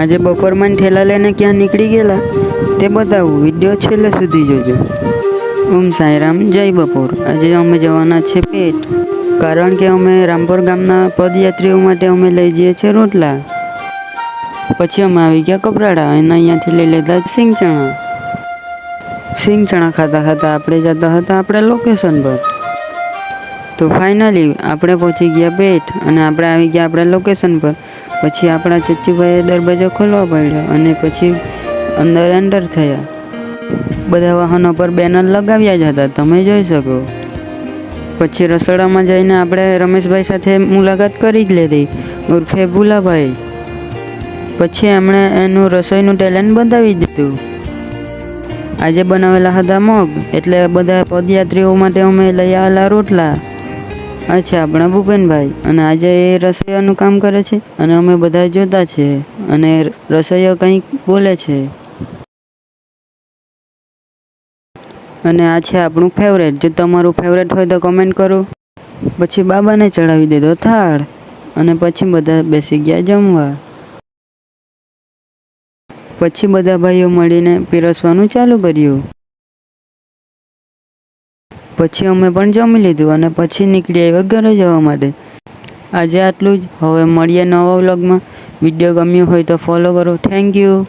આજે બપોરમાં ઠેલા લઈને ક્યાં નીકળી ગયેલા તે બતાવું, વિડીયો છેલ્લે સુધી જોજો. ઓમ સાંઈરામ, જય બપોર. આજે અમે જવાના છે પેટ, કારણ કે અમે રામપુર ગામના પદયાત્રીઓ માટે અમે લઈ જઈએ છીએ રોટલા. પછી અમે આવી ગયા કપરાડા અને અહીંયાથી લઈ લેતા સિંગ ચણા. સિંગ ચણા ખાતા ખાતા આપણે જતા હતા આપણા લોકેશન પર. તો ફાઇનલી આપણે પહોંચી ગયા પેટ અને આપણે આવી ગયા આપણા લોકેશન પર. પછી આપણા ચચ્ચુભાઈએ દરવાજો ખોલવા પડ્યો અને પછી અંદર એન્ટર થયા. બધા વાહનો પર બેનર લગાવ્યા જ હતા, તમે જોઈ શકો. પછી રસોડામાં જઈને આપણે રમેશભાઈ સાથે મુલાકાત કરી જ લીધી, ઉર્ફે ભુલાભાઈ. પછી એમણે એનું રસોઈનું ટેલેન્ટ બતાવી દીધું. આજે બનાવેલા હતા મગ, એટલે બધા પદયાત્રીઓ માટે અમે લઈ આવેલા રોટલા. અચ્છા, આપણા ભૂપેનભાઈ, અને આજે એ રસોઈયાનું કામ કરે છે અને અમે બધા જોતા છે અને રસોઈયો કંઈક બોલે છે. અને આ છે આપણું ફેવરેટ. જો તમારું ફેવરેટ હોય તો કમેન્ટ કરો. પછી બાબાને ચડાવી દીધો થાળ અને પછી બધા બેસી ગયા જમવા. પછી બધા ભાઈઓ મળીને પીરસવાનું ચાલુ કર્યું. પછી અમે પણ જમી લીધું અને પછી નીકળી આવ્યા ઘરે જવા માટે. આજે આટલું જ. હવે મળીએ નવા વ્લોગમાં. વિડીયો ગમ્યો હોય તો ફોલો કરો. Thank you.